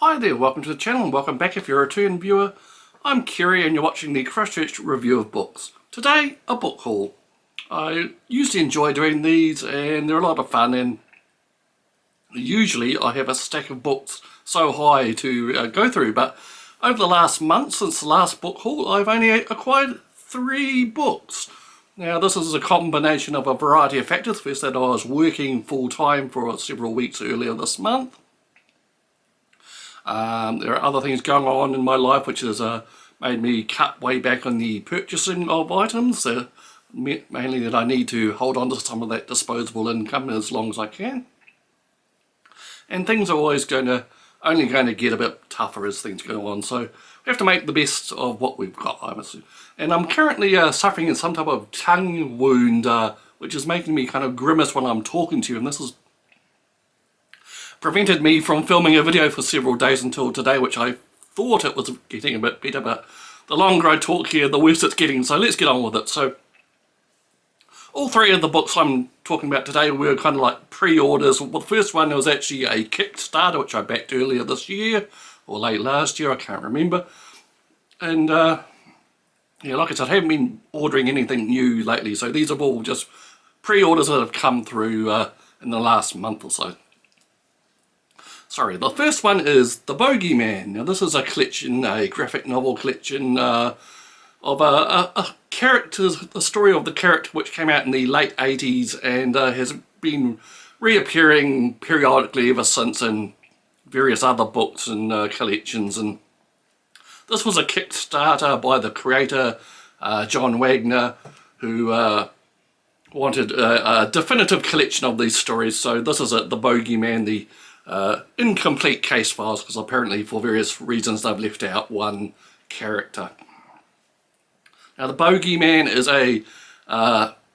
Hi there, welcome to the channel and welcome back if you're a return viewer. I'm Kerry and you're watching the Christchurch Review of Books. Today, a book haul. I usually enjoy doing these and they're a lot of fun, and usually I have a stack of books so high to go through, but over the last month since the last book haul I've only acquired 3 books. Now this is a combination of a variety of factors. First, that I was working full time for several weeks earlier this month. There are other things going on in my life which has made me cut way back on the purchasing of items. Mainly that I need to hold on to some of that disposable income as long as I can. And things are always only going to get a bit tougher as things go on, so we have to make the best of what we've got, I must say. And I'm currently suffering in some type of tongue wound, which is making me kind of grimace when I'm talking to you, and this has prevented me from filming a video for several days until today, which I thought it was getting a bit better, but the longer I talk here, the worse it's getting, so let's get on with it. So, all 3 of the books I'm talking about today were kind of like pre-orders. Well, the first one was actually a Kickstarter, which I backed earlier this year, or late last year, I can't remember. And, yeah, like I said, I haven't been ordering anything new lately, so these are all just pre-orders that have come through in the last month or so. Sorry, the first one is The Bogie Man. Now this is a collection, a graphic novel collection of a story of the character which came out in the late 80s and has been reappearing periodically ever since in various other books and collections. And this was a Kickstarter by the creator, John Wagner, who wanted a definitive collection of these stories. So this is The Bogie Man, the incomplete case files, because apparently for various reasons they've left out one character. Now the Bogie Man is a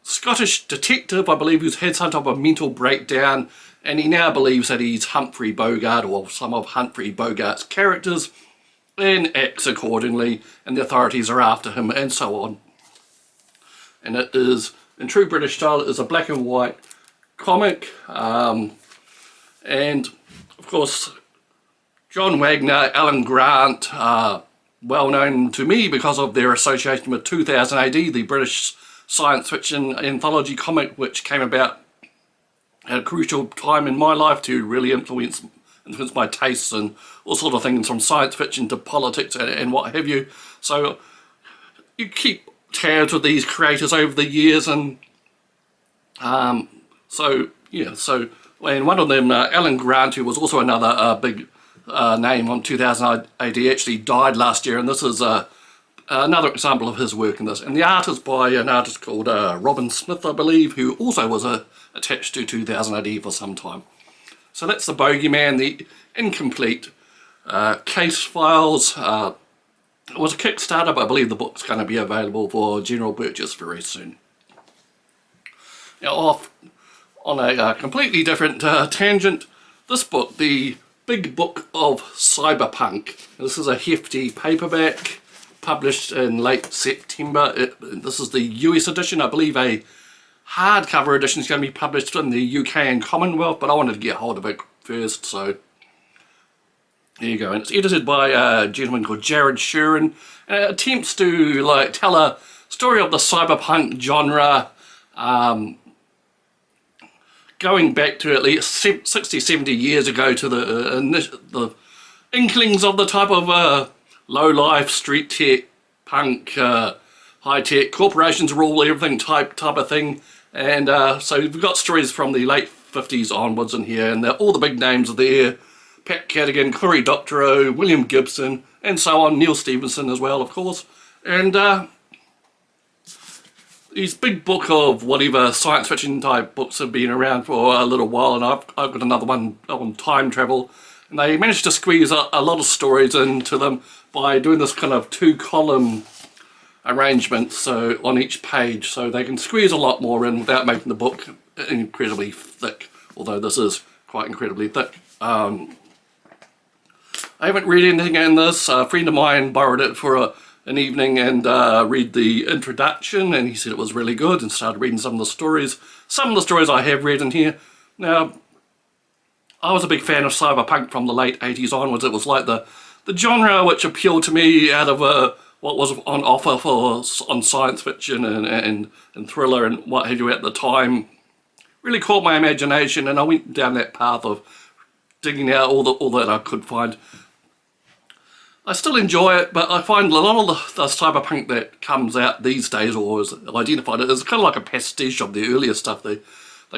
Scottish detective, I believe, who's had some type of mental breakdown, and he now believes that he's Humphrey Bogart or some of Humphrey Bogart's characters and acts accordingly, and the authorities are after him and so on. And it is, in true British style, it is a black and white comic, and of course John Wagner, Alan Grant, well known to me because of their association with 2000 AD, the British science fiction anthology comic which came about at a crucial time in my life to really influence my tastes and all sort of things, from science fiction to politics and what have you. So you keep tabs with these creators over the years, and and one of them, Alan Grant, who was also another big name on 2000 AD, actually died last year, and this is another example of his work in this. And the art is by an artist called Robin Smith, I believe, who also was attached to 2000 AD for some time. So that's The Bogie Man, the incomplete case files. It was a Kickstarter, but I believe the book's going to be available for general purchase very soon. Now, on a completely different tangent, this book, the Big Book of Cyberpunk. This is a hefty paperback published in late September. This is the US edition. I believe a hardcover edition is going to be published in the UK and Commonwealth, but I wanted to get hold of it first, so there you go. And it's edited by a gentleman called Jared Shurin, and it attempts to tell a story of the cyberpunk genre, going back to at least 60, 70 years ago, to the inklings of the type of low-life, street tech, punk, high-tech, corporations rule everything type of thing. And so we've got stories from the late 50s onwards in here, and all the big names are there. Pat Cadigan, Cory Doctorow, William Gibson, and so on. Neil Stephenson as well, of course. And these big book of whatever science fiction type books have been around for a little while, and I've got another one on time travel, and they managed to squeeze a lot of stories into them by doing this kind of 2-column arrangement, so on each page, so they can squeeze a lot more in without making the book incredibly thick, although this is quite incredibly thick. I haven't read anything in this. A friend of mine borrowed it for an evening and read the introduction, and he said it was really good, and started reading some of the stories. Some of the stories I have read in here. Now, I was a big fan of cyberpunk from the late 80s onwards. It was like the genre which appealed to me out of what was on offer on science fiction and thriller and what have you at the time. Really caught my imagination, and I went down that path of digging out all that I could find. I still enjoy it, but I find a lot of the cyberpunk that comes out these days, or is identified as kind of like a pastiche of the earlier stuff. They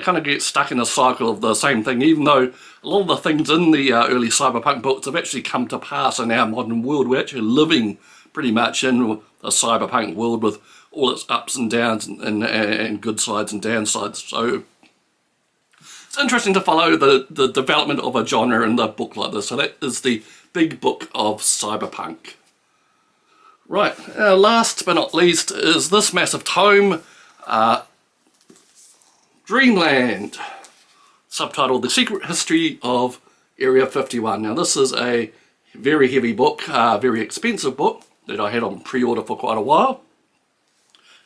kind of get stuck in a cycle of the same thing, even though a lot of the things in the early cyberpunk books have actually come to pass in our modern world. We're actually living pretty much in a cyberpunk world with all its ups and downs and good sides and downsides. So it's interesting to follow the development of a genre in the book like this. So that is the Big Book of Cyberpunk. Right, last but not least is this massive tome, Dreamland, subtitled The Secret History of Area 51. Now this is a very heavy book, very expensive book that I had on pre-order for quite a while.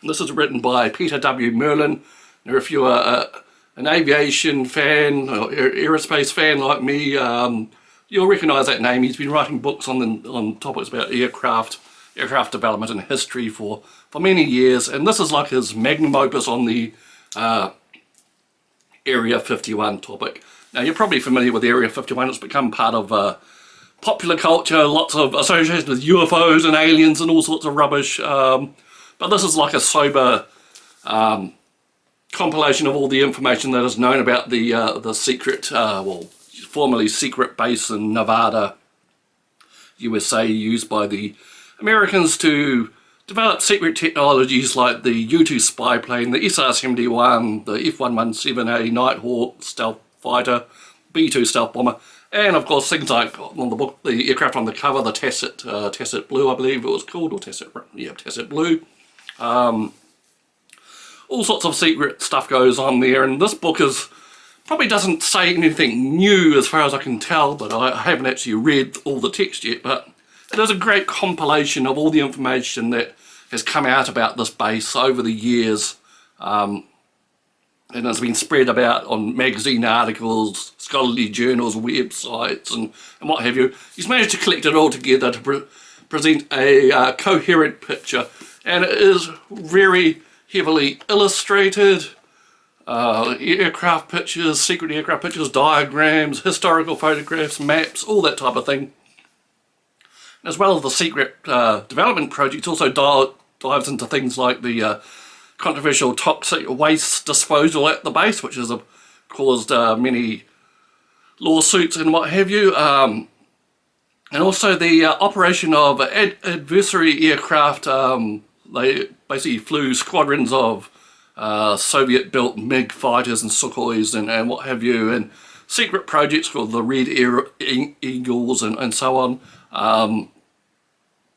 And this is written by Peter W. Merlin. Now if you are an aviation fan or aerospace fan like me, you'll recognise that name. He's been writing books on topics about aircraft development and history for many years, and this is like his magnum opus on the Area 51 topic. Now you're probably familiar with Area 51. It's become part of popular culture, lots of associations with UFOs and aliens and all sorts of rubbish, but this is like a sober compilation of all the information that is known about the secret, formerly secret base in Nevada, USA, used by the Americans to develop secret technologies like the U-2 spy plane, the SR-71, the F-117A Nighthawk stealth fighter, B-2 stealth bomber, and of course things like on the book, the aircraft on the cover, the Tacit Blue, I believe it was called, or Tacit Blue. All sorts of secret stuff goes on there, and this book probably doesn't say anything new as far as I can tell, but I haven't actually read all the text yet, but it is a great compilation of all the information that has come out about this base over the years, and has been spread about on magazine articles, scholarly journals, websites, and what have you. He's managed to collect it all together to present a coherent picture, and it is very heavily illustrated. Aircraft pictures, secret aircraft pictures, diagrams, historical photographs, maps, all that type of thing. As well as the secret development project, also dives into things like the controversial toxic waste disposal at the base, which has caused many lawsuits and what have you. And also the operation of adversary aircraft. They basically flew squadrons of Soviet-built MiG fighters and Sukhois and what have you, and secret projects called the Red Eagles and so on.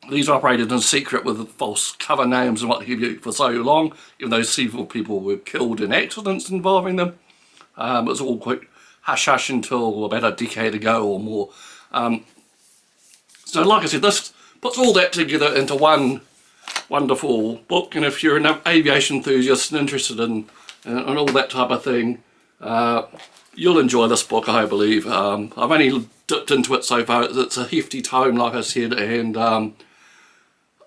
These operated in secret with false cover names and what have you for so long, even though several people were killed in accidents involving them. It was all quite hush-hush until about a decade ago or more. So like I said, this puts all that together into one wonderful book, and if you're an aviation enthusiast and interested in all that type of thing, you'll enjoy this book, I believe. I've only dipped into it so far. It's a hefty tome, like I said, and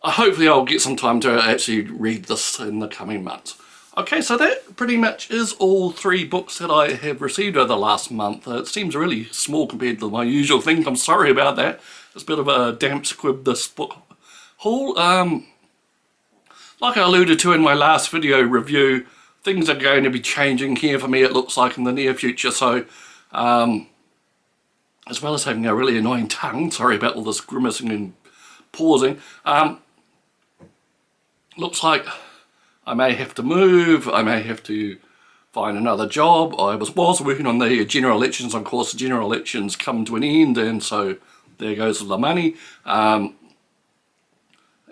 hopefully I'll get some time to actually read this in the coming months. Okay, so that pretty much is all 3 books that I have received over the last month. It seems really small compared to my usual thing. I'm sorry about that. It's a bit of a damp squib, this book haul. Like I alluded to in my last video review, things are going to be changing here for me, it looks like, in the near future. So, as well as having a really annoying tongue, sorry about all this grimacing and pausing, looks like I may have to move, I may have to find another job. I was working on the general elections. Of course, the general elections come to an end, and so there goes the money.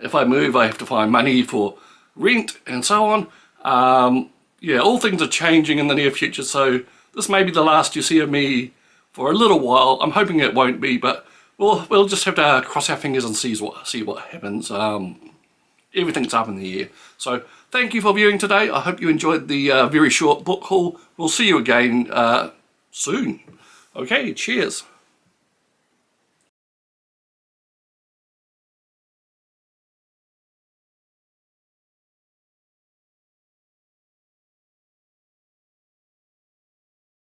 If I move, I have to find money for rent and so on. Yeah, all things are changing in the near future, so this may be the last you see of me for a little while. I'm hoping it won't be, but we'll just have to cross our fingers and see what happens. Everything's up in the air. So thank you for viewing today. I hope you enjoyed the very short book haul. We'll see you again soon. Okay, cheers.